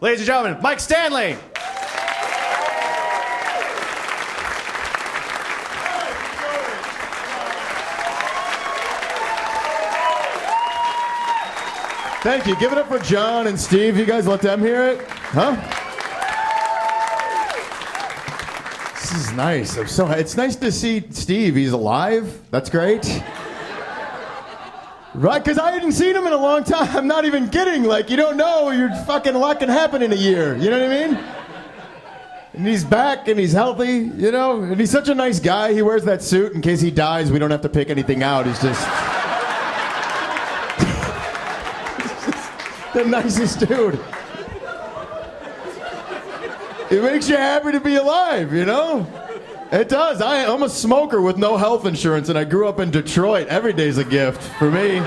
Ladies and gentlemen, Mike Stanley. Thank you. Give it up for John and Steve. You guys let them hear it? Huh? This is nice. It's nice to see Steve. He's alive. That's great. Right, because I hadn't seen him in a long time. I'm not even kidding. Like, you don't know. You're fucking, a lot can happen in a year. You know what I mean? And he's back and he's healthy, you know? And he's such a nice guy. He wears that suit in case he dies. We don't have to pick anything out. He's just the nicest dude. It makes you happy to be alive, you know? It does. I'm a smoker with no health insurance, and I grew up in Detroit. Every day's a gift for me.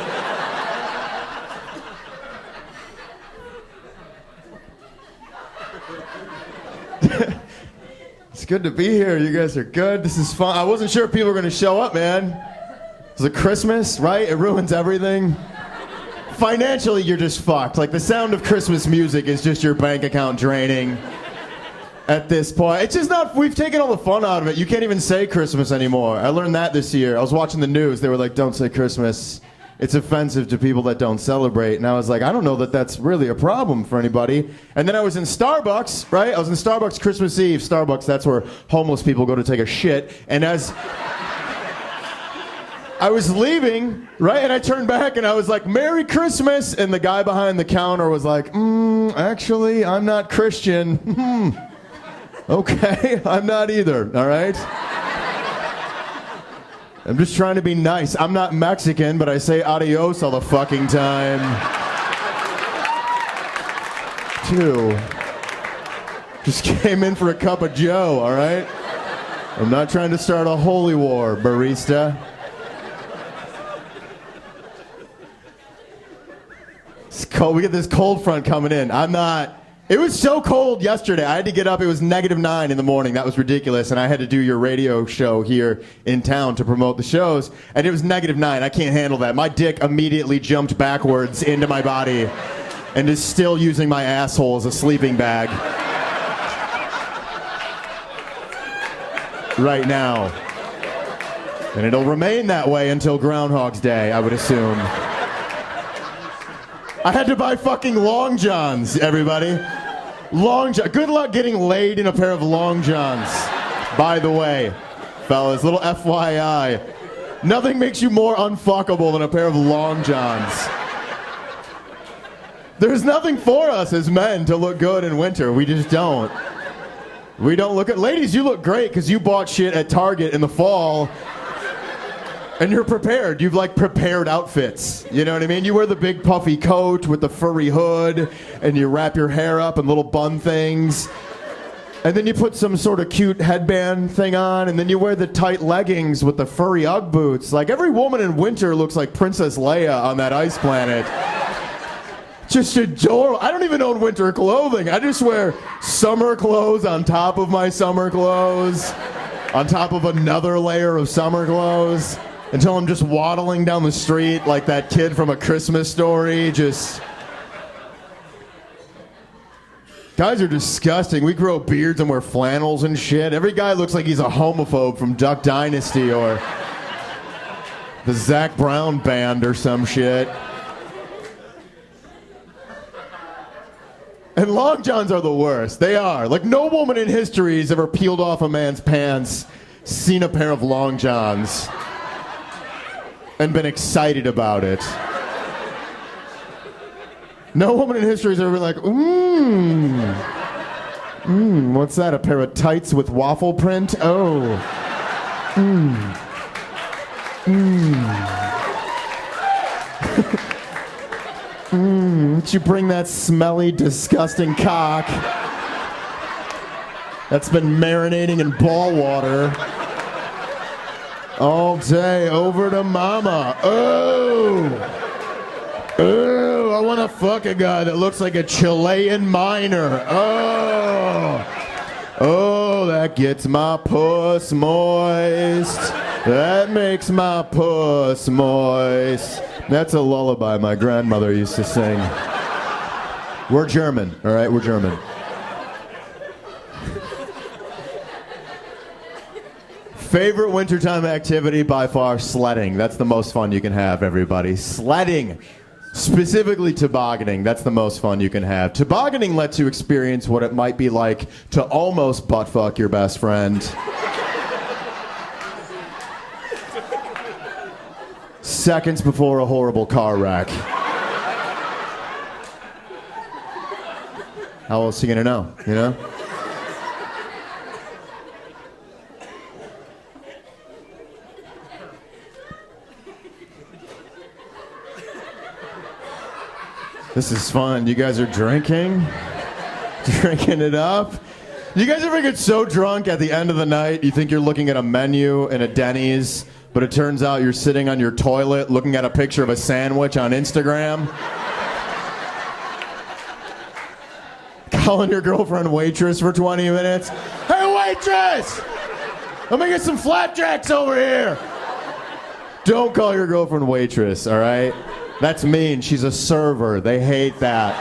It's good to be here. You guys are good. This is fun. I wasn't sure if people were going to show up, man. It's a Christmas, right? It ruins everything. Financially, you're just fucked. Like, the sound of Christmas music is just your bank account draining at this point. It's just not, we've taken all the fun out of it. You can't even say Christmas anymore. I learned that this year. I was watching the news. They were like, don't say Christmas. It's offensive to people that don't celebrate. And I was like, I don't know that that's really a problem for anybody. And then I was in Starbucks, right? I was in Starbucks Christmas Eve. Starbucks, that's where homeless people go to take a shit. And as I was leaving, right, and I turned back and I was like, Merry Christmas, and the guy behind the counter was like, actually, I'm not Christian. Okay, I'm not either, all right? I'm just trying to be nice. I'm not Mexican, but I say adios all the fucking time. Two. Just came in for a cup of Joe, all right? I'm not trying to start a holy war, barista. It's cold. We get this cold front coming in. It was so cold yesterday. I had to get up. It was -9 in the morning. That was ridiculous. And I had to do your radio show here in town to promote the shows. And it was -9. I can't handle that. My dick immediately jumped backwards into my body and is still using my asshole as a sleeping bag. Right now. And it'll remain that way until Groundhog's Day, I would assume. I had to buy fucking long johns, everybody. Good luck getting laid in a pair of long johns. By the way, fellas, little FYI. Nothing makes you more unfuckable than a pair of long johns. There's nothing for us as men to look good in winter. We just don't. We don't look at... Ladies, you look great because you bought shit at Target in the fall. And you're prepared. You've like prepared outfits. You know what I mean? You wear the big puffy coat with the furry hood, and you wrap your hair up in little bun things. And then you put some sort of cute headband thing on, and then you wear the tight leggings with the furry Ugg boots. Like, every woman in winter looks like Princess Leia on that ice planet. Just adorable. I don't even own winter clothing. I just wear summer clothes on top of my summer clothes, on top of another layer of summer clothes. Until I'm just waddling down the street like that kid from A Christmas Story, just... Guys are disgusting. We grow beards and wear flannels and shit. Every guy looks like he's a homophobe from Duck Dynasty or the Zac Brown Band or some shit. And long johns are the worst. They are. Like, no woman in history has ever peeled off a man's pants, seen a pair of long johns, and been excited about it. No woman in history has ever been like, what's that, a pair of tights with waffle print? Oh. Don't you bring that smelly, disgusting cock that's been marinating in ball water all day over to mama. Oh, I want to fuck a guy that looks like a Chilean miner. Oh, that gets my puss moist. That makes my puss moist. That's a lullaby my grandmother used to sing. We're German, all right? We're German. Favorite wintertime activity by far, sledding. That's the most fun you can have, everybody. Sledding. Specifically tobogganing. That's the most fun you can have. Tobogganing lets you experience what it might be like to almost butt-fuck your best friend. Seconds before a horrible car wreck. How else are you gonna know, you know? This is fun. You guys are drinking it up. You guys ever get so drunk at the end of the night, you think you're looking at a menu in a Denny's, but it turns out you're sitting on your toilet looking at a picture of a sandwich on Instagram? Calling your girlfriend waitress for 20 minutes. Hey, waitress! Let me get some flapjacks over here. Don't call your girlfriend waitress, all right? That's mean. She's a server. They hate that.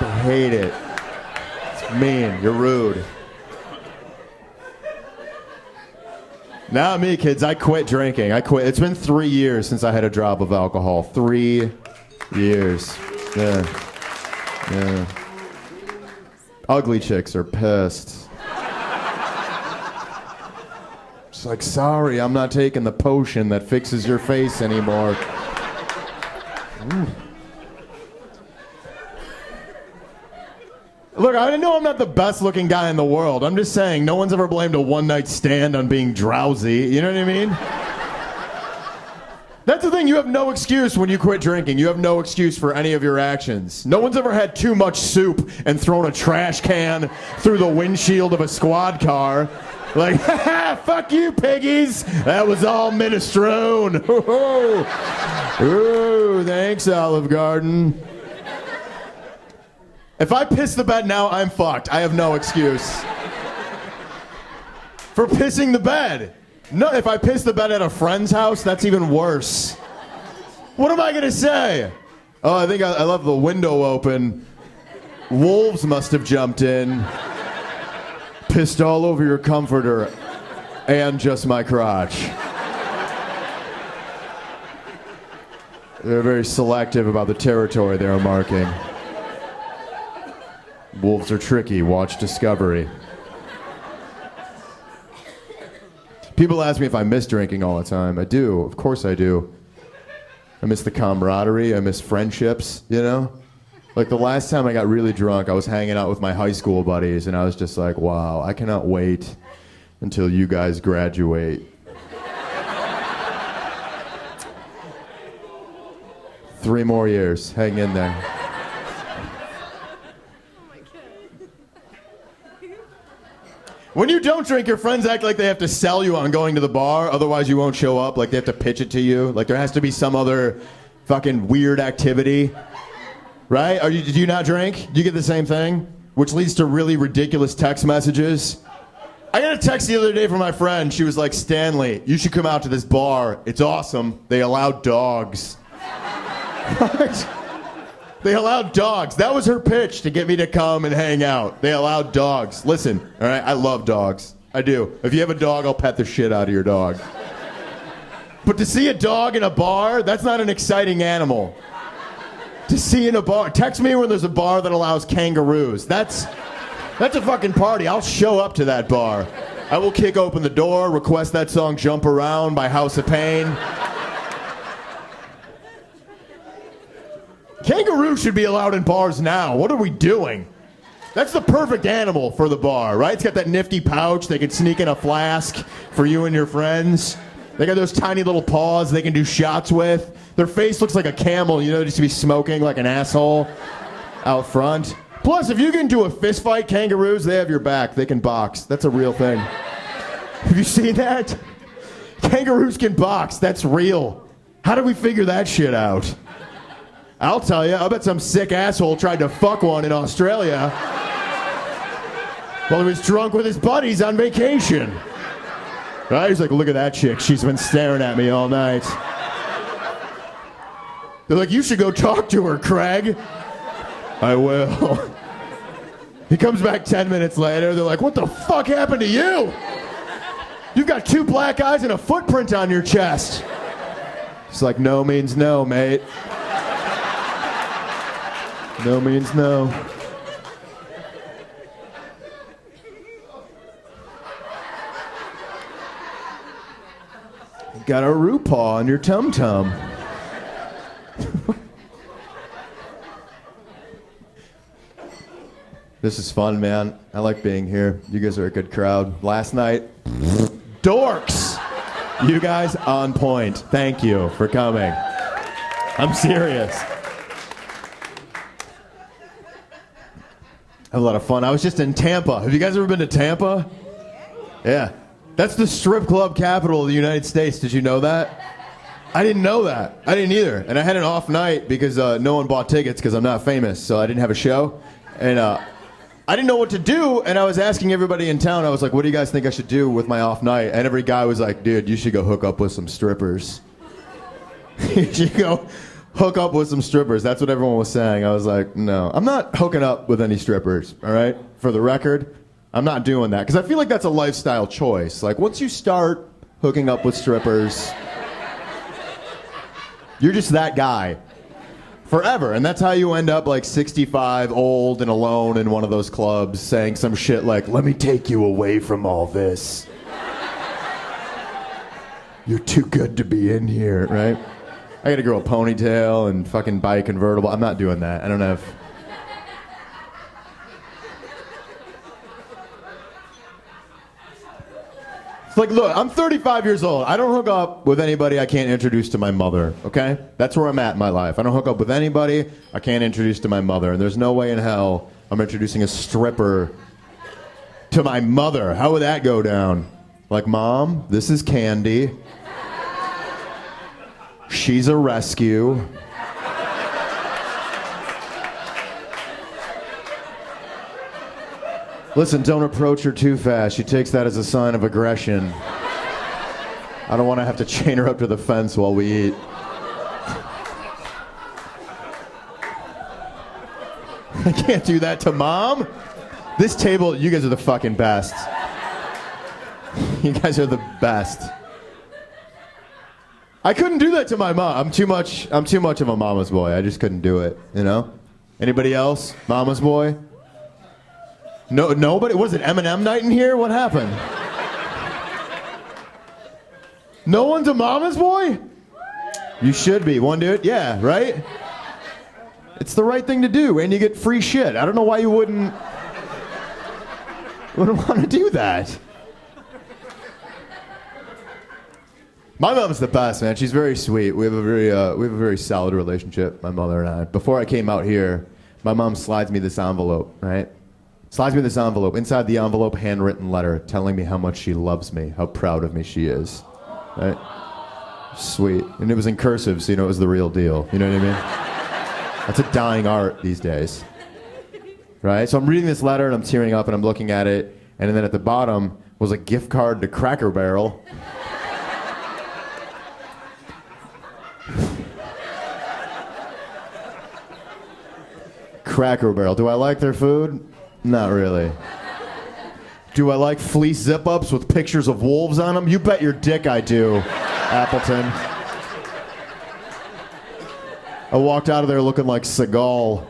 They hate it. It's mean. You're rude. Not me, kids. I quit drinking. I quit. It's been 3 years since I had a drop of alcohol. 3 years. Yeah. Ugly chicks are pissed. It's like, sorry, I'm not taking the potion that fixes your face anymore. Look, I know I'm not the best looking guy in the world. I'm just saying, no one's ever blamed a one-night stand on being drowsy. You know what I mean? That's the thing, you have no excuse when you quit drinking. You have no excuse for any of your actions. No one's ever had too much soup and thrown a trash can through the windshield of a squad car. Like, ha, fuck you, piggies. That was all minestrone. Ooh, thanks, Olive Garden. If I piss the bed now, I'm fucked. I have no excuse for pissing the bed. No, if I piss the bed at a friend's house, that's even worse. What am I gonna say? Oh, I think I left the window open. Wolves must have jumped in. Pissed all over your comforter and just my crotch. They're very selective about the territory they're marking. Wolves are tricky. Watch Discovery. People ask me if I miss drinking all the time. I do. Of course I do. I miss the camaraderie. I miss friendships, you know? Like the last time I got really drunk, I was hanging out with my high school buddies, and I was just like, wow, I cannot wait until you guys graduate. 3 more years. Hang in there. When you don't drink, your friends act like they have to sell you on going to the bar, otherwise you won't show up. Like they have to pitch it to you. Like there has to be some other fucking weird activity. Right? Do you not drink? Do you get the same thing? Which leads to really ridiculous text messages. I got a text the other day from my friend. She was like, Stanley, you should come out to this bar. It's awesome. They allow dogs. What? They allowed dogs. That was her pitch to get me to come and hang out. They allowed dogs. Listen, all right, I love dogs. I do. If you have a dog, I'll pet the shit out of your dog. But to see a dog in a bar, that's not an exciting animal. To see in a bar, text me when there's a bar that allows kangaroos. That's a fucking party. I'll show up to that bar. I will kick open the door, request that song Jump Around by House of Pain. Kangaroos should be allowed in bars now. What are we doing? That's the perfect animal for the bar, right? It's got that nifty pouch. They can sneak in a flask for you and your friends. They got those tiny little paws they can do shots with. Their face looks like a camel, you know, just to be smoking like an asshole out front. Plus, if you get into a fist fight, kangaroos, they have your back. They can box. That's a real thing. Have you seen that? Kangaroos can box. That's real. How did we figure that shit out? I'll tell you, I bet some sick asshole tried to fuck one in Australia while he was drunk with his buddies on vacation. Right? He's like, look at that chick. She's been staring at me all night. They're like, you should go talk to her, Craig. I will. He comes back 10 minutes later. They're like, what the fuck happened to you? You've got 2 black eyes and a footprint on your chest. It's like, no means no, mate. No means no. Got a RuPaw on your tum-tum. This is fun, man. I like being here. You guys are a good crowd. Last night, dorks! You guys on point. Thank you for coming. I'm serious. I have a lot of fun. I was just in Tampa. Have you guys ever been to Tampa? Yeah. That's the strip club capital of the United States. Did you know that? I didn't know that. I didn't either. And I had an off night because no one bought tickets because I'm not famous, so I didn't have a show. And I didn't know what to do, and I was asking everybody in town, I was like, what do you guys think I should do with my off night? And every guy was like, dude, you should go hook up with some strippers. You should go hook up with some strippers. That's what everyone was saying. I was like, no. I'm not hooking up with any strippers, all right? For the record, I'm not doing that. Because I feel like that's a lifestyle choice. Like, once you start hooking up with strippers, you're just that guy. Forever. And that's how you end up like 65, old and alone in one of those clubs saying some shit like, let me take you away from all this. You're too good to be in here, right? I gotta grow a ponytail and fucking buy a convertible. I'm not doing that. I don't have... It's like, look, I'm 35 years old. I don't hook up with anybody I can't introduce to my mother, okay? That's where I'm at in my life. I don't hook up with anybody I can't introduce to my mother. And there's no way in hell I'm introducing a stripper to my mother. How would that go down? Like, Mom, this is Candy. She's a rescue. Listen, don't approach her too fast. She takes that as a sign of aggression. I don't want to have to chain her up to the fence while we eat. I can't do that to Mom. This table, you guys are the fucking best. You guys are the best. I couldn't do that to my mom. I'm too much of a mama's boy. I just couldn't do it, you know? Anybody else? Mama's boy? No, nobody? Was it Eminem night in here? What happened? No one's a mama's boy? You should be. Want to do it? Yeah, right? It's the right thing to do, and you get free shit. I don't know why you wouldn't want to do that. My mom's the best, man. She's very sweet. We have a very solid relationship, my mother and I. Before I came out here, my mom slides me this envelope, right? Slides me this envelope. Inside the envelope, handwritten letter telling me how much she loves me, how proud of me she is. Right? Sweet. And it was in cursive, so you know it was the real deal. You know what I mean? That's a dying art these days. Right? So I'm reading this letter and I'm tearing up and I'm looking at it. And then at the bottom was a gift card to Cracker Barrel. Cracker Barrel. Do I like their food? Not really. Do I like fleece zip-ups with pictures of wolves on them? You bet your dick I do, Appleton. I walked out of there looking like Seagal.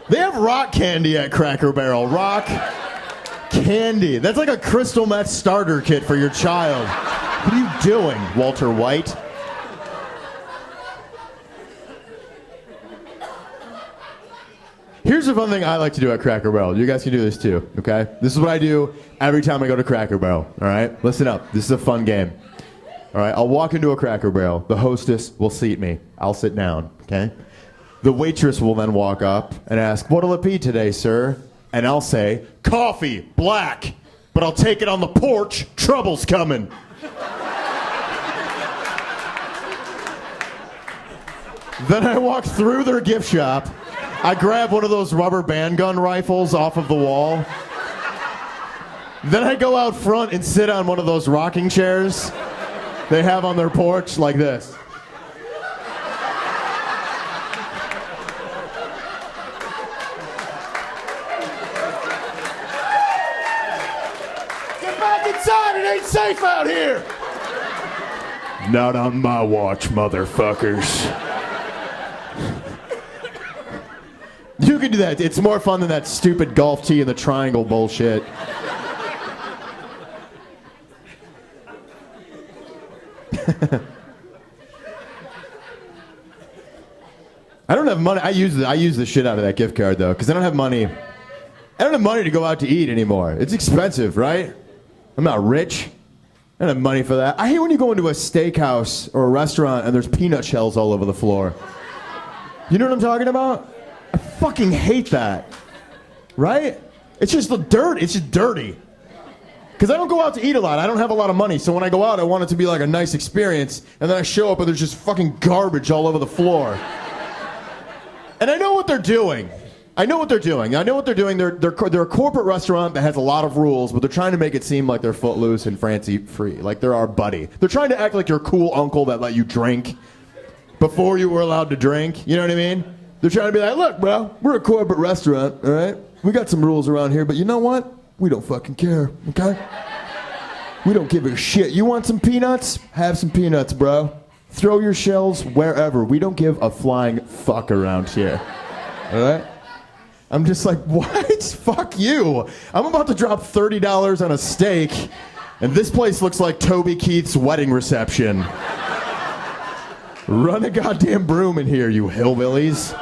They have rock candy at Cracker Barrel. Rock candy. That's like a crystal meth starter kit for your child. What are you doing, Walter White? Here's a fun thing I like to do at Cracker Barrel. You guys can do this too, okay? This is what I do every time I go to Cracker Barrel, all right? Listen up. This is a fun game. All right, I'll walk into a Cracker Barrel. The hostess will seat me. I'll sit down, okay? The waitress will then walk up and ask, what'll it be today, sir? And I'll say, coffee, black, but I'll take it on the porch. Trouble's coming. Then I walk through their gift shop. I grab one of those rubber band gun rifles off of the wall. Then I go out front and sit on one of those rocking chairs. they have on their porch like this. Get back inside, it ain't safe out here. Not on my watch, motherfuckers. You can do that. It's more fun than that stupid golf tee in the triangle bullshit. I don't have money. I use the shit out of that gift card though, because I don't have money. I don't have money to go out to eat anymore. It's expensive, right? I'm not rich. I don't have money for that. I hate when you go into a steakhouse or a restaurant and there's peanut shells all over the floor. You know what I'm talking about? I fucking hate that. Right? It's just the dirt. It's just dirty. Because I don't go out to eat a lot. I don't have a lot of money. So when I go out, I want it to be like a nice experience. And then I show up and there's just fucking garbage all over the floor. And I know what they're doing. They're a corporate restaurant that has a lot of rules, but they're trying to make it seem like they're footloose and fancy free. Like they're our buddy. They're trying to act like your cool uncle that let you drink before you were allowed to drink. You know what I mean? They're trying to be like, look, bro, we're a corporate restaurant, all right? We got some rules around here, but you know what? We don't fucking care, okay? We don't give a shit. You want some peanuts? Have some peanuts, bro. Throw your shells wherever. We don't give a flying fuck around here, all right? I'm just like, what? Fuck you. I'm about to drop $30 on a steak, and this place looks like Toby Keith's wedding reception. Run a goddamn broom in here, you hillbillies.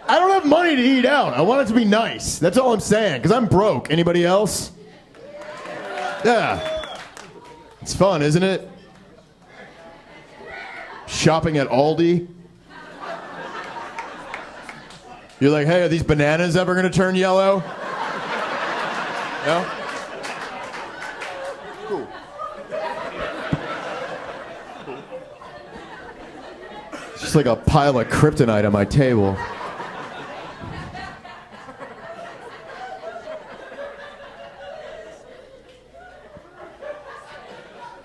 I don't have money to eat out. I want it to be nice. That's all I'm saying, because I'm broke. Anybody else? Yeah. It's fun, isn't it? Shopping at Aldi. You're like, hey, are these bananas ever going to turn yellow? No? Cool. It's just like a pile of kryptonite on my table.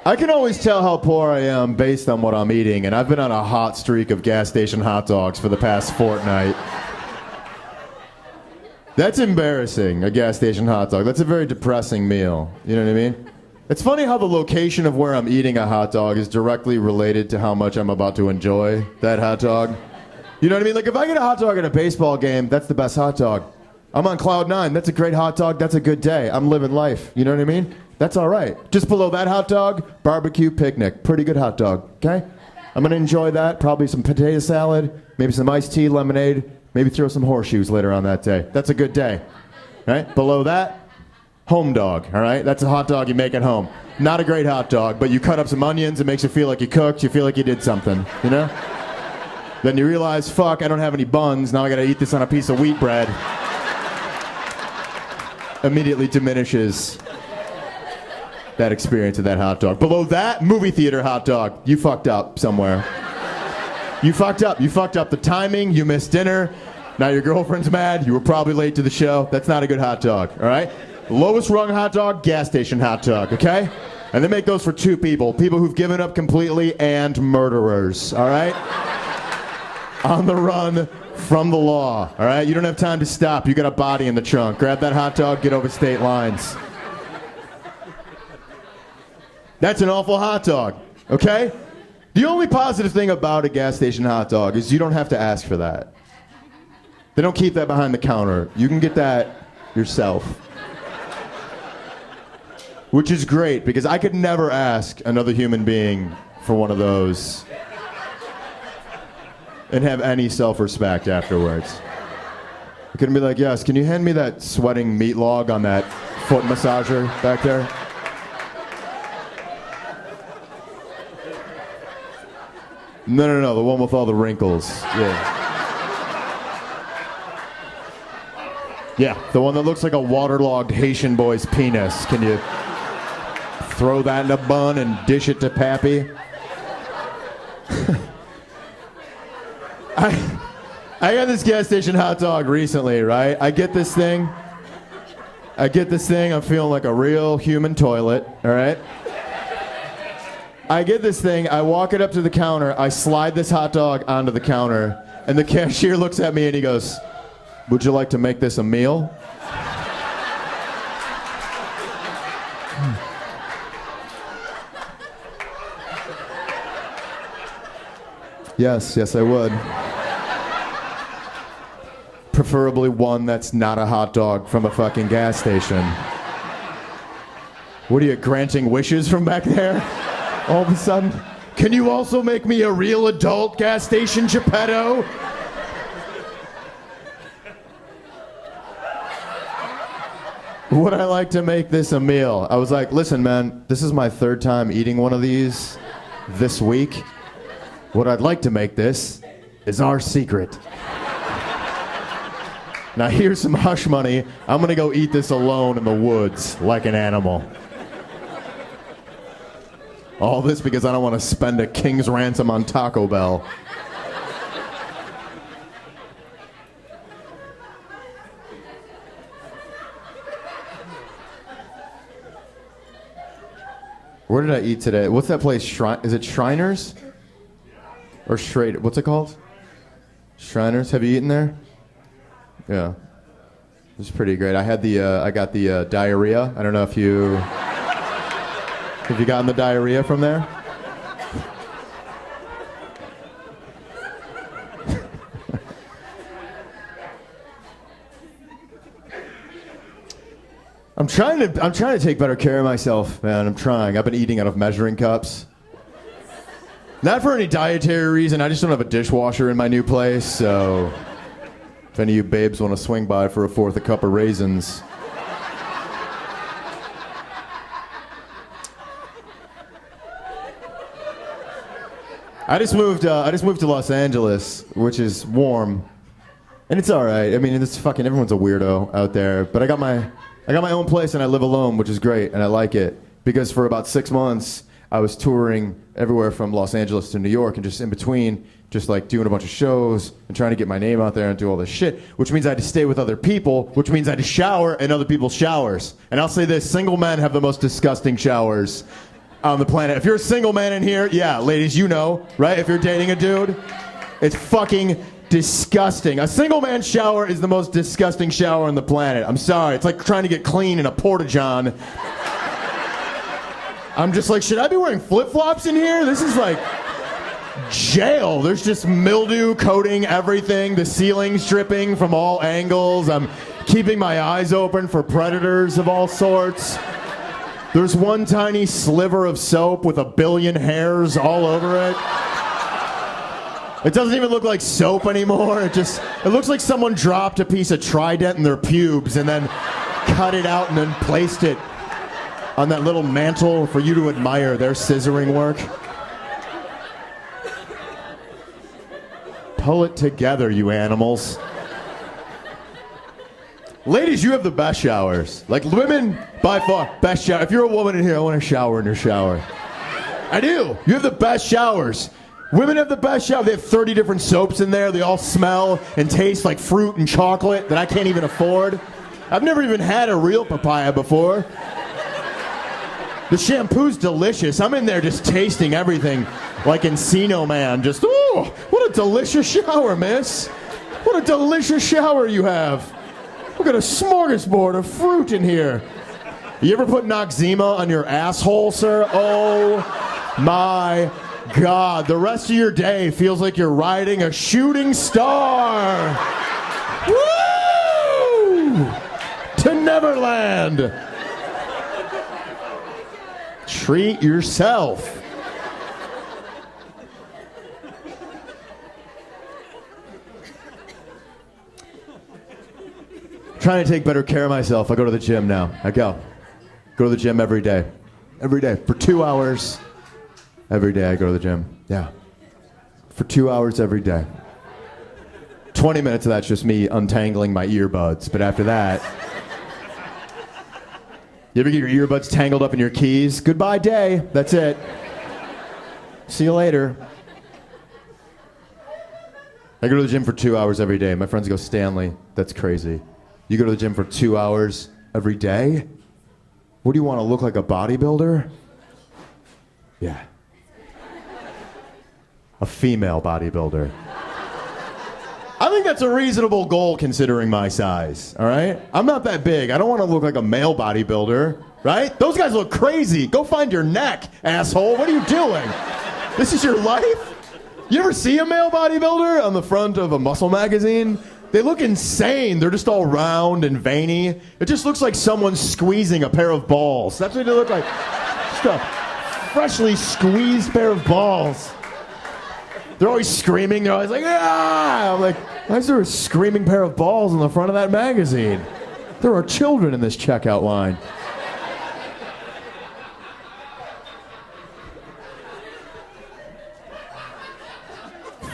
I can always tell how poor I am based on what I'm eating, and I've been on a hot streak of gas station hot dogs for the past fortnight. That's embarrassing, a gas station hot dog. That's a very depressing meal. You know what I mean? It's funny how the location of where I'm eating a hot dog is directly related to how much I'm about to enjoy that hot dog. You know what I mean? Like, if I get a hot dog at a baseball game, that's the best hot dog. I'm on cloud nine. That's a great hot dog. That's a good day. I'm living life. You know what I mean? That's all right. Just below that hot dog, barbecue picnic. Pretty good hot dog, okay? I'm going to enjoy that. Probably some potato salad, maybe some iced tea, lemonade, maybe throw some horseshoes later on that day. That's a good day, right? Below that, home dog, all right? That's a hot dog you make at home. Not a great hot dog, but you cut up some onions. It makes you feel like you cooked. You feel like you did something, you know? Then you realize, fuck, I don't have any buns. Now I got to eat this on a piece of wheat bread. Immediately diminishes that experience of that hot dog. Below that, movie theater hot dog. You fucked up somewhere. You fucked up. You fucked up the timing. You missed dinner. Now your girlfriend's mad. You were probably late to the show. That's not a good hot dog, all right? Lowest rung hot dog, gas station hot dog, okay? And they make those for two people. People who've given up completely and murderers, all right? On the run from the law, all right? You don't have time to stop. You got a body in the trunk. Grab that hot dog, get over state lines. That's an awful hot dog, okay? The only positive thing about a gas station hot dog is you don't have to ask for that. They don't keep that behind the counter. You can get that yourself. Which is great, because I could never ask another human being for one of those and have any self-respect afterwards. I couldn't be like, yes, can you hand me that sweating meat log on that foot massager back there? No, the one with all the wrinkles. Yeah, the one that looks like a waterlogged Haitian boy's penis. Can you throw that in a bun and dish it to Pappy? I got this gas station hot dog recently, right? I get this thing. I get this thing, I'm feeling like a real human toilet, all right? I get this thing, I walk it up to the counter, I slide this hot dog onto the counter, and the cashier looks at me and he goes, "Would you like to make this a meal?" Yes, I would. Preferably one that's not a hot dog from a fucking gas station. What are you, granting wishes from back there? All of a sudden? Can you also make me a real adult gas station Geppetto? Would I like to make this a meal? I was like, listen, man, this is my third time eating one of these this week. What I'd like to make this is our secret. Now here's some hush money. I'm gonna go eat this alone in the woods like an animal. All this because I don't want to spend a king's ransom on Taco Bell. Where did I eat today? What's that place? Is it Shriners? Or Schrader? What's it called? Shriners. Have you eaten there? Yeah. It was pretty great. I got the diarrhea. I don't know if you... Have you gotten the diarrhea from there? I'm trying to take better care of myself, man. I'm trying. I've been eating out of measuring cups. Not for any dietary reason. I just don't have a dishwasher in my new place, so if any of you babes want to swing by for a fourth a cup of raisins. I just moved to Los Angeles, which is warm, and it's all right. I mean, it's fucking everyone's a weirdo out there. But I got my own place and I live alone, which is great, and I like it because for about 6 months I was touring everywhere from Los Angeles to New York, and just in between, just like doing a bunch of shows and trying to get my name out there and do all this shit. Which means I had to stay with other people, which means I had to shower in other people's showers. And I'll say this: single men have the most disgusting showers on the planet. If you're a single man in here, yeah, ladies, you know, right? If you're dating a dude, it's fucking disgusting. A single man shower is the most disgusting shower on the planet. I'm sorry. It's like trying to get clean in a porta-john. I'm just like, should I be wearing flip-flops in here? This is like jail. There's just mildew coating everything. The ceiling's dripping from all angles. I'm keeping my eyes open for predators of all sorts. There's one tiny sliver of soap with 1 billion hairs all over it. It doesn't even look like soap anymore. It looks like someone dropped a piece of Trident in their pubes and then cut it out and then placed it on that little mantle for you to admire their scissoring work. Pull it together, you animals. Ladies, you have the best showers. Like, women, by far, best shower. If you're a woman in here, I want to shower in your shower. I do. You have the best showers. Women have the best shower. They have 30 different soaps in there. They all smell and taste like fruit and chocolate that I can't even afford. I've never even had a real papaya before. The shampoo's delicious. I'm in there just tasting everything like Encino Man. Just, ooh, what a delicious shower, miss. What a delicious shower you have. Look at a smorgasbord of fruit in here. You ever put Noxzema on your asshole, sir? Oh my God. The rest of your day feels like you're riding a shooting star. Woo! To Neverland. Treat yourself. Trying to take better care of myself. I go to the gym now. I go to the gym every day. Every day. For 2 hours. Every day I go to the gym. Yeah. For 2 hours every day. 20 minutes of that's just me untangling my earbuds. But after that... You ever get your earbuds tangled up in your keys? Goodbye day. That's it. See you later. I go to the gym for 2 hours every day. My friends go, Stanley, that's crazy. You go to the gym for 2 hours every day? What do you want to look like, a bodybuilder? Yeah. A female bodybuilder. I think that's a reasonable goal considering my size, all right? I'm not that big. I don't want to look like a male bodybuilder, right? Those guys look crazy. Go find your neck, asshole. What are you doing? This is your life? You ever see a male bodybuilder on the front of a muscle magazine? They look insane. They're just all round and veiny. It just looks like someone's squeezing a pair of balls. That's what they look like. Just a freshly squeezed pair of balls. They're always screaming. They're always like, ah! I'm like, why is there a screaming pair of balls on the front of that magazine? There are children in this checkout line.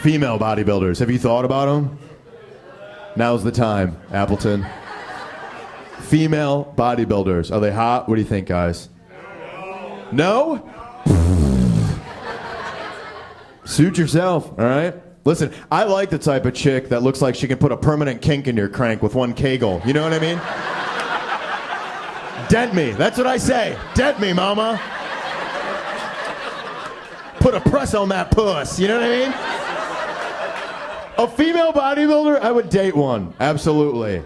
Female bodybuilders, have you thought about them? Now's the time, Appleton. Female bodybuilders, are they hot? What do you think, guys? No? Suit yourself, all right? Listen, I like the type of chick that looks like she can put a permanent kink in your crank with one Kegel. You know what I mean? Dent me. That's what I say. Dent me, mama. Put a press on that puss. You know what I mean? A female bodybuilder, I would date one. Absolutely.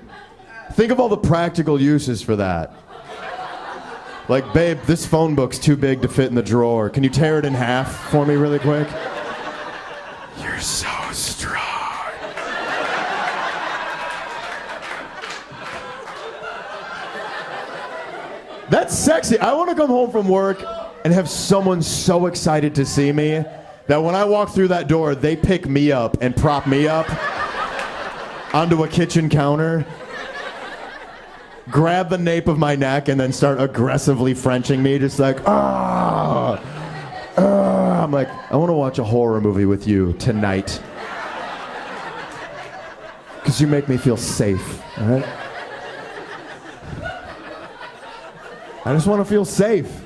Think of all the practical uses for that. Like, babe, this phone book's too big to fit in the drawer. Can you tear it in half for me really quick? You're so strong. That's sexy. I want to come home from work and have someone so excited to see me that when I walk through that door, they pick me up and prop me up onto a kitchen counter, grab the nape of my neck, and then start aggressively Frenching me, just like, ah. I'm like, I want to watch a horror movie with you tonight. Because you make me feel safe, all right? I just want to feel safe.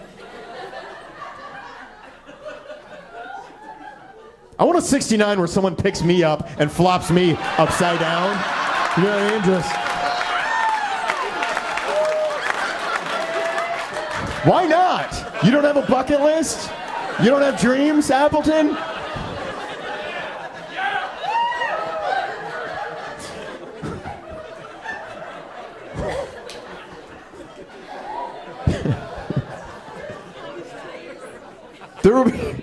I want a 69 where someone picks me up and flops me upside down. You know what I mean? Just... Why not? You don't have a bucket list? You don't have dreams, Appleton? There will be...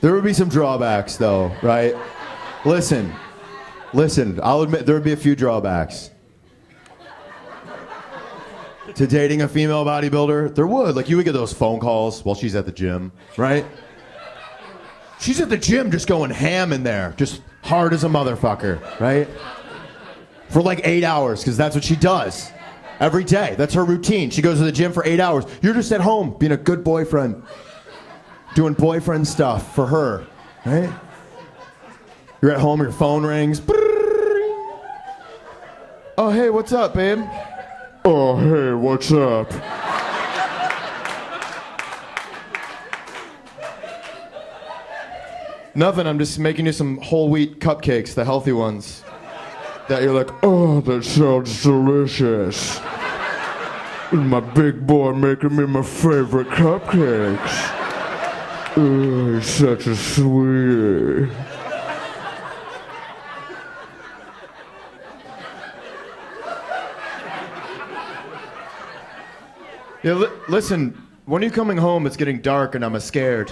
There would be some drawbacks, though, right? Listen, I'll admit there would be a few drawbacks to dating a female bodybuilder. There would. Like, you would get those phone calls while she's at the gym, right? She's at the gym just going ham in there, just hard as a motherfucker, right? For like 8 hours, because that's what she does every day. That's her routine. She goes to the gym for 8 hours. You're just at home being a good boyfriend, doing boyfriend stuff for her, right? You're at home, your phone rings. Oh, hey, what's up, babe? Oh, hey, what's up? Nothing, I'm just making you some whole wheat cupcakes, the healthy ones. That you're like, oh, that sounds delicious. My big boy making me my favorite cupcakes. Oh, he's such a sweetie. Yeah, listen, when are you coming home? It's getting dark and I'm scared.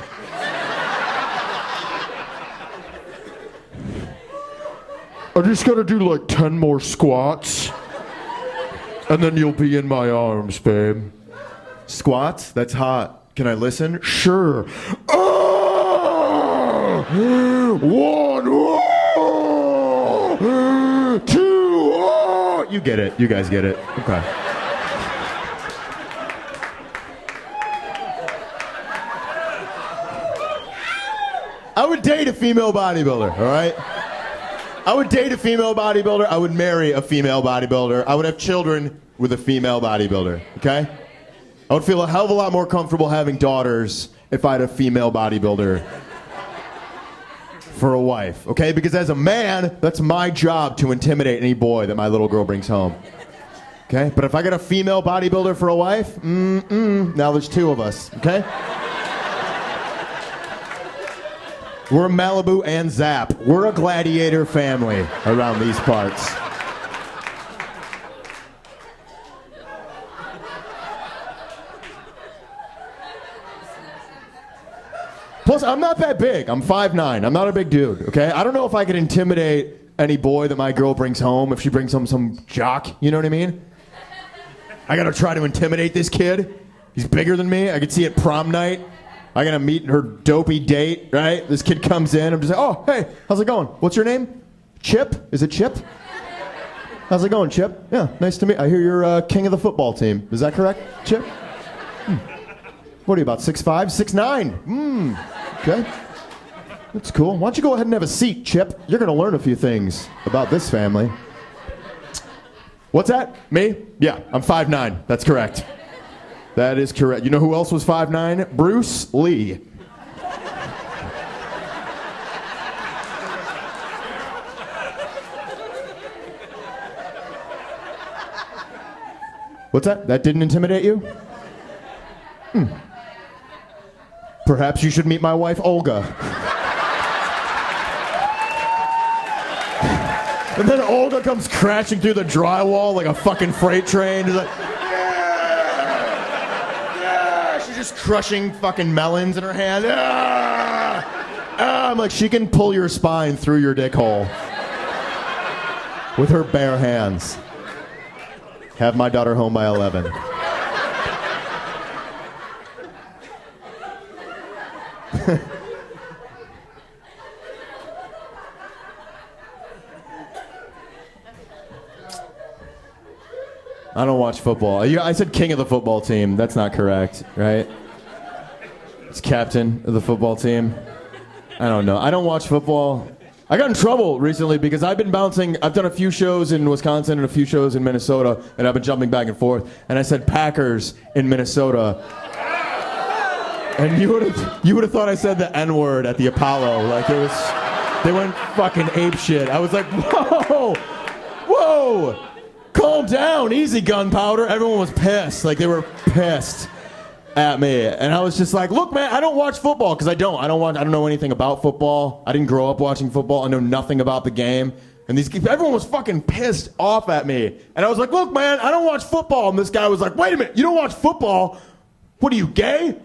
I just gotta do like 10 more squats, and then you'll be in my arms, babe. Squats? That's hot. Can I listen? Sure. Oh! 1, oh! 2, oh! You get it. You guys get it. Okay. I would date a female bodybuilder, all right? I would date a female bodybuilder. I would marry a female bodybuilder. I would have children with a female bodybuilder, okay? I would feel a hell of a lot more comfortable having daughters if I had a female bodybuilder for a wife, okay? Because as a man, that's my job to intimidate any boy that my little girl brings home. Okay? But if I get a female bodybuilder for a wife, now there's two of us, okay? We're Malibu and Zap. We're a gladiator family around these parts. Plus, I'm not that big. I'm 5'9". I'm not a big dude, okay? I don't know if I could intimidate any boy that my girl brings home if she brings home some jock, you know what I mean? I gotta try to intimidate this kid. He's bigger than me. I could see at prom night. I gotta meet her dopey date, right? This kid comes in. I'm just like, oh, hey, how's it going? What's your name? Chip? Is it Chip? How's it going, Chip? Yeah, nice to meet you. I hear you're king of the football team. Is that correct, Chip? What are you, about 6'5", 6'9"? Okay. That's cool. Why don't you go ahead and have a seat, Chip? You're going to learn a few things about this family. What's that? Me? Yeah, I'm 5'9". That's correct. That is correct. You know who else was 5'9"? Bruce Lee. What's that? That didn't intimidate you? Perhaps you should meet my wife, Olga. And then Olga comes crashing through the drywall like a fucking freight train. She's like, yeah! She's just crushing fucking melons in her hand. I'm like, she can pull your spine through your dick hole with her bare hands. Have my daughter home by 11. I don't watch football. I said king of the football team. That's not correct, right? It's captain of the football team. I don't know. I don't watch football. I got in trouble recently because I've been bouncing. I've done a few shows in Wisconsin and a few shows in Minnesota, and I've been jumping back and forth. And I said Packers in Minnesota. And you would have thought I said the N-word at the Apollo. Like it was, they went fucking apeshit. I was like, whoa, calm down, easy gunpowder. Everyone was pissed. Like they were pissed at me. And I was just like, look, man, I don't watch football because I don't know anything about football. I didn't grow up watching football. I know nothing about the game. And everyone was fucking pissed off at me. And I was like, look, man, I don't watch football. And this guy was like, wait a minute, you don't watch football? What are you, gay?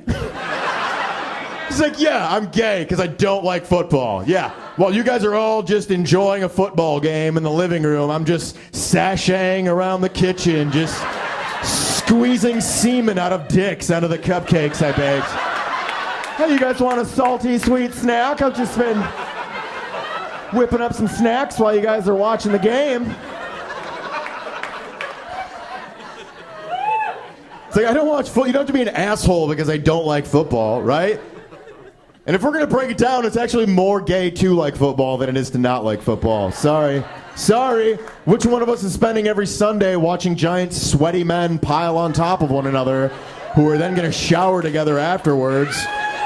He's like, yeah, I'm gay because I don't like football. Yeah, while you guys are all just enjoying a football game in the living room, I'm just sashaying around the kitchen, just squeezing semen out of dicks out of the cupcakes I baked. Hey, you guys want a salty, sweet snack? I've just been whipping up some snacks while you guys are watching the game. It's like, I don't watch football. You don't have to be an asshole because I don't like football, right? And if we're going to break it down, it's actually more gay to like football than it is to not like football. Sorry. Which one of us is spending every Sunday watching giant sweaty men pile on top of one another who are then going to shower together afterwards?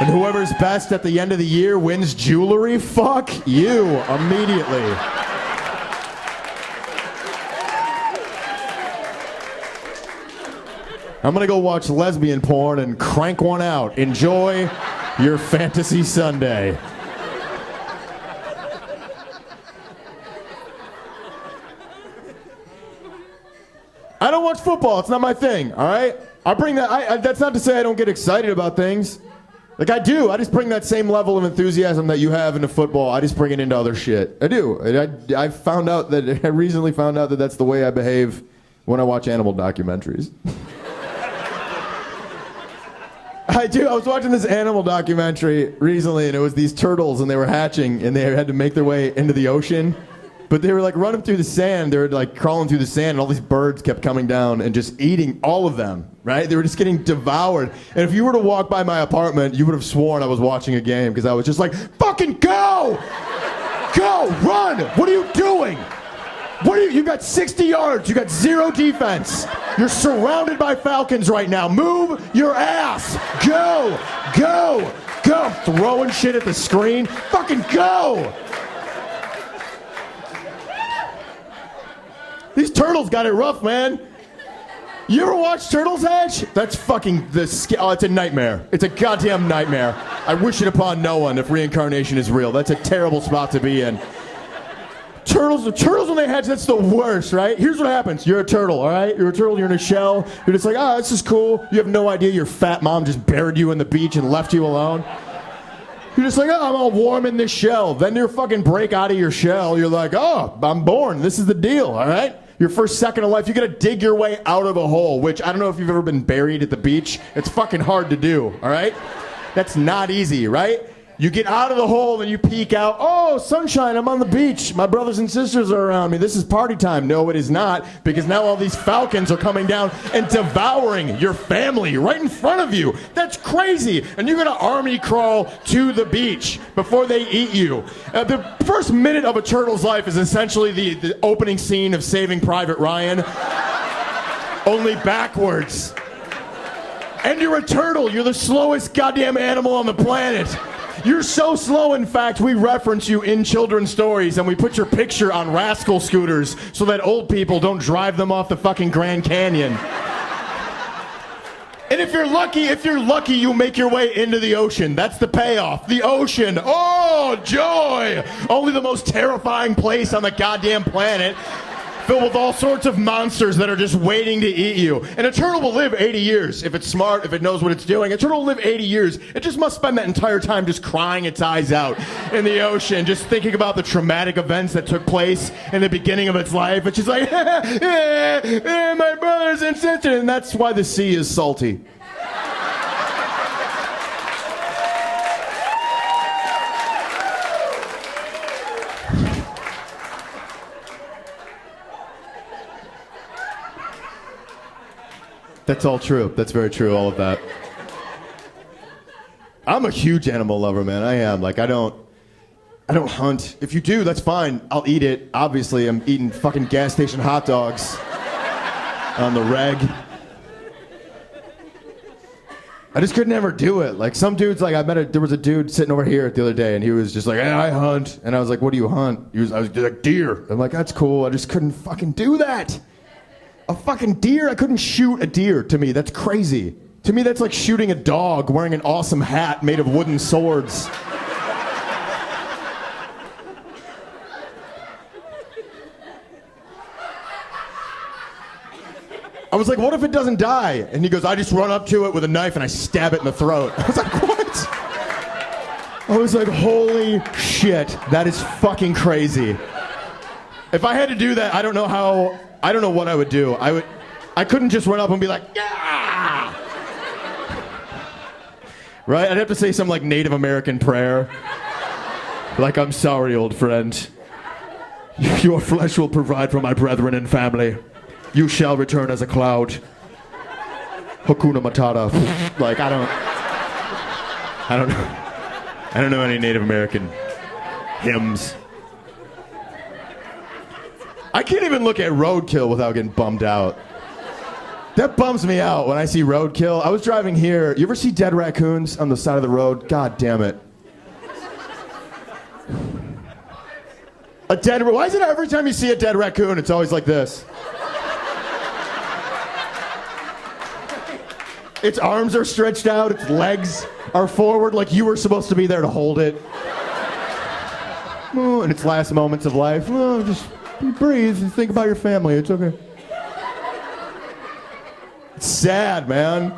And whoever's best at the end of the year wins jewelry? Fuck you immediately. I'm going to go watch lesbian porn and crank one out. Enjoy your fantasy Sunday. I don't watch football. It's not my thing, all right? I bring that. That's not to say I don't get excited about things. Like I do. I just bring that same level of enthusiasm that you have into football. I just bring it into other shit. I do. I recently found out that that's the way I behave when I watch animal documentaries. I do. I was watching this animal documentary recently, and it was these turtles, and they were hatching, and they had to make their way into the ocean. But they were like running through the sand. They were like crawling through the sand, and all these birds kept coming down and just eating all of them, right? They were just getting devoured. And if you were to walk by my apartment, you would have sworn I was watching a game because I was just like, fucking go! Go! Run! What are you doing? You got 60 yards. You got 0 defense. You're surrounded by Falcons right now. Move your ass. Go! Go! Go! Throwing shit at the screen. Fucking go! These turtles got it rough, man. You ever watch turtles hatch? That's fucking it's a nightmare. It's a goddamn nightmare. I wish it upon no one if reincarnation is real. That's a terrible spot to be in. Turtles when they hatch, that's the worst, right? Here's what happens. You're a turtle, all right? You're a turtle, you're in a shell. You're just like, this is cool. You have no idea your fat mom just buried you in the beach and left you alone. You're just like, I'm all warm in this shell. Then you fucking break out of your shell. You're like, I'm born. This is the deal, all right? Your first second of life, you gotta dig your way out of a hole, which I don't know if you've ever been buried at the beach. It's fucking hard to do, all right? That's not easy, right? You get out of the hole and you peek out. Oh, sunshine, I'm on the beach. My brothers and sisters are around me. This is party time. No, it is not, because now all these falcons are coming down and devouring your family right in front of you. That's crazy. And you're gonna army crawl to the beach before they eat you. The first minute of a turtle's life is essentially the opening scene of Saving Private Ryan, only backwards. And you're a turtle. You're the slowest goddamn animal on the planet. You're so slow, in fact, we reference you in children's stories and we put your picture on rascal scooters so that old people don't drive them off the fucking Grand Canyon. And if you're lucky, you make your way into the ocean. That's the payoff. The ocean. Oh, joy! Only the most terrifying place on the goddamn planet, filled with all sorts of monsters that are just waiting to eat you. And a turtle will live 80 years if it's smart, if it knows what it's doing. A turtle will live 80 years. It just must spend that entire time just crying its eyes out in the ocean, just thinking about the traumatic events that took place in the beginning of its life. It's just like, my brothers and sisters. And that's why the sea is salty. That's all true. That's very true, all of that. I'm a huge animal lover, man. I am. Like, I don't hunt. If you do, that's fine. I'll eat it. Obviously, I'm eating fucking gas station hot dogs on the reg. I just could never do it. Like, some dudes, like, there was a dude sitting over here the other day, and he was just like, hey, I hunt. And I was like, what do you hunt? I was like, deer. I'm like, that's cool. I just couldn't fucking do that. A fucking deer? I couldn't shoot a deer. To me, that's crazy. To me, that's like shooting a dog wearing an awesome hat made of wooden swords. I was like, what if it doesn't die? And he goes, I just run up to it with a knife and I stab it in the throat. I was like, what? I was like, holy shit, that is fucking crazy. If I had to do that, I don't know what I would do. I couldn't just run up and be like, yeah! Right? I'd have to say some like Native American prayer. Like, I'm sorry, old friend. Your flesh will provide for my brethren and family. You shall return as a cloud. Hakuna Matata. Like, I don't know any Native American hymns. I can't even look at Roadkill without getting bummed out. That bums me out when I see Roadkill. I was driving here. You ever see dead raccoons on the side of the road? God damn it. Why is it every time you see a dead raccoon, it's always like this? Its arms are stretched out, its legs are forward like you were supposed to be there to hold it. In its last moments of life, just breathe and think about your family. It's okay. It's sad, man.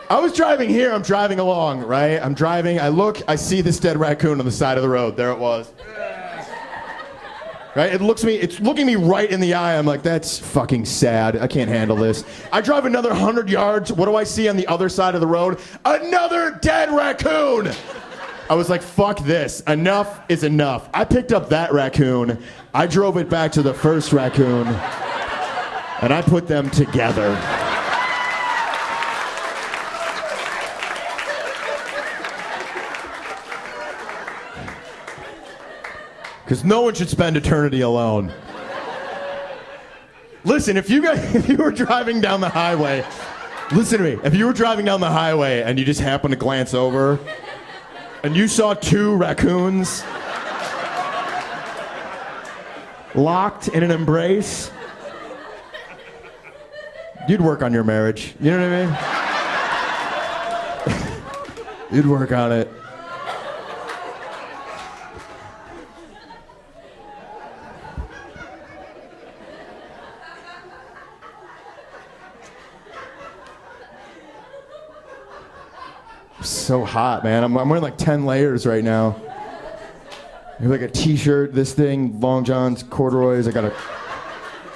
I was driving here. I'm driving along, right? I'm driving. I look. I see this dead raccoon on the side of the road. There it was. Right? It's looking me right in the eye. I'm like, that's fucking sad. I can't handle this. I drive another 100 yards. What do I see on the other side of the road? Another dead raccoon. I was like, fuck this. Enough is enough. I picked up that raccoon. I drove it back to the first raccoon. And I put them together. Because no one should spend eternity alone. Listen, if you were driving down the highway, listen to me. If you were driving down the highway and you just happened to glance over and you saw two raccoons locked in an embrace, You'd work on your marriage. You know what I mean? You'd work on it. So hot, man. I'm wearing like 10 layers right now. I have like a t-shirt, this thing, long johns, corduroys. I got a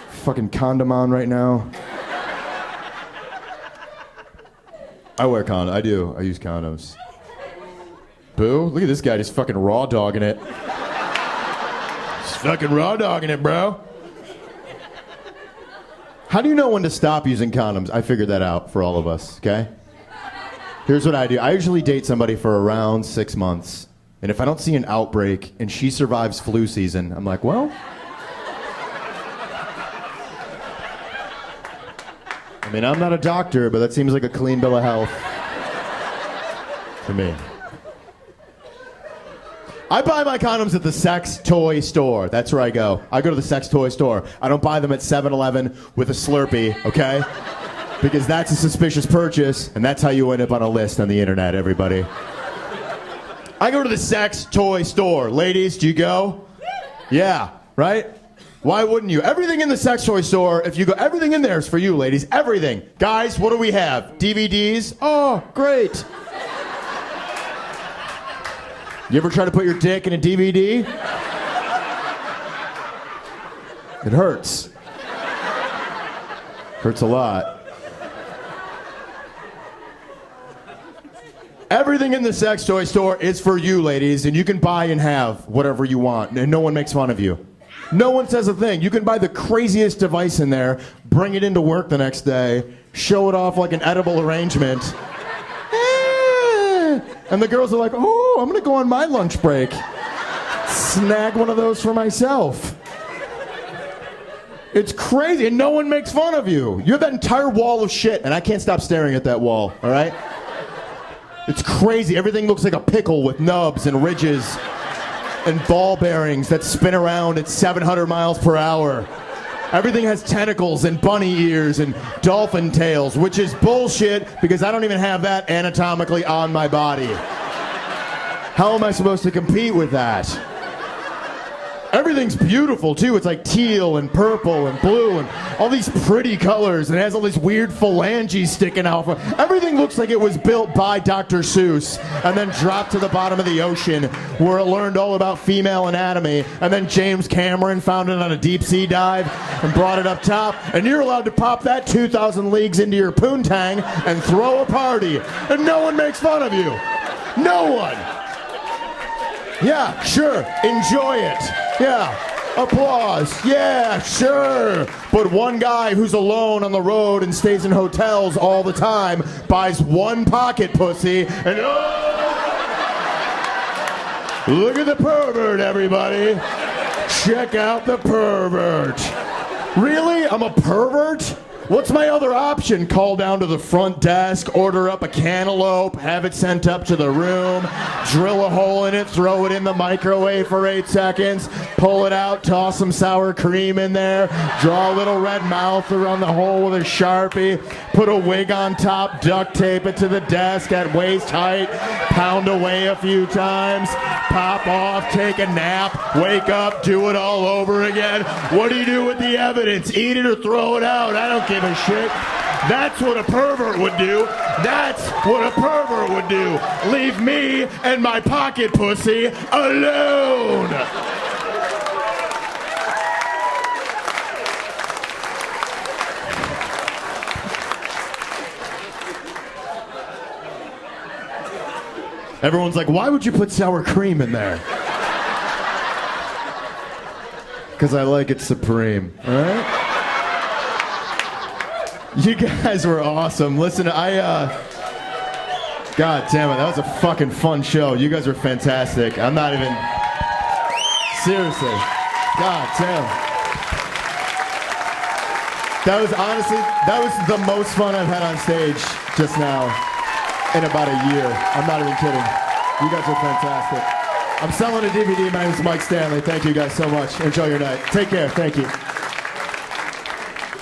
fucking condom on right now. I wear condoms. I do. I use condoms. Boo. Look at this guy just fucking raw dogging it. Just fucking raw dogging it, bro. How do you know when to stop using condoms? I figured that out for all of us, okay? Here's what I do. I usually date somebody for around 6 months. And if I don't see an outbreak and she survives flu season, I'm like, well. I mean, I'm not a doctor, but that seems like a clean bill of health to me. I buy my condoms at the sex toy store. That's where I go. I go to the sex toy store. I don't buy them at 7-Eleven with a Slurpee, okay? Because that's a suspicious purchase, and that's how you end up on a list on the internet, everybody. I go to the sex toy store. Ladies, do you go? Yeah, right? Why wouldn't you? Everything in the sex toy store, if you go, everything in there is for you, ladies. Everything. Guys, what do we have? DVDs? Oh, great. You ever try to put your dick in a DVD? It hurts. Hurts a lot. Everything in the sex toy store is for you, ladies, and you can buy and have whatever you want, and no one makes fun of you. No one says a thing. You can buy the craziest device in there, bring it into work the next day, show it off like an edible arrangement. And the girls are like, oh, I'm going to go on my lunch break. Snag one of those for myself. It's crazy, and no one makes fun of you. You have that entire wall of shit, and I can't stop staring at that wall, all right? It's crazy. Everything looks like a pickle with nubs and ridges and ball bearings that spin around at 700 miles per hour. Everything has tentacles and bunny ears and dolphin tails, which is bullshit because I don't even have that anatomically on my body. How am I supposed to compete with that? Everything's beautiful, too. It's like teal and purple and blue and all these pretty colors, and it has all these weird phalanges sticking out. Everything looks like it was built by Dr. Seuss and then dropped to the bottom of the ocean where it learned all about female anatomy, and then James Cameron found it on a deep-sea dive and brought it up top, and you're allowed to pop that 2,000 leagues into your poontang and throw a party, and no one makes fun of you. No one. Yeah, sure, enjoy it. Yeah, applause. Yeah, sure. But one guy who's alone on the road and stays in hotels all the time buys one pocket pussy and look at the pervert, everybody. Check out the pervert. Really? I'm a pervert? What's my other option? Call down to the front desk, order up a cantaloupe, have it sent up to the room, drill a hole in it, throw it in the microwave for 8 seconds, pull it out, toss some sour cream in there, draw a little red mouth around the hole with a Sharpie, put a wig on top, duct tape it to the desk at waist height, pound away a few times, pop off, take a nap, wake up, do it all over again. What do you do with the evidence? Eat it or throw it out? I don't give a shit. That's what a pervert would do. That's what a pervert would do. Leave me and my pocket pussy alone. Everyone's like, why would you put sour cream in there? Because I like it supreme, all right? You guys were awesome. Listen, God damn it, that was a fucking fun show. You guys were fantastic. I'm not even... Seriously. God damn. That was the most fun I've had on stage just now in about a year. I'm not even kidding. You guys are fantastic. I'm selling a DVD. My name is Mike Stanley. Thank you guys so much. Enjoy your night. Take care. Thank you.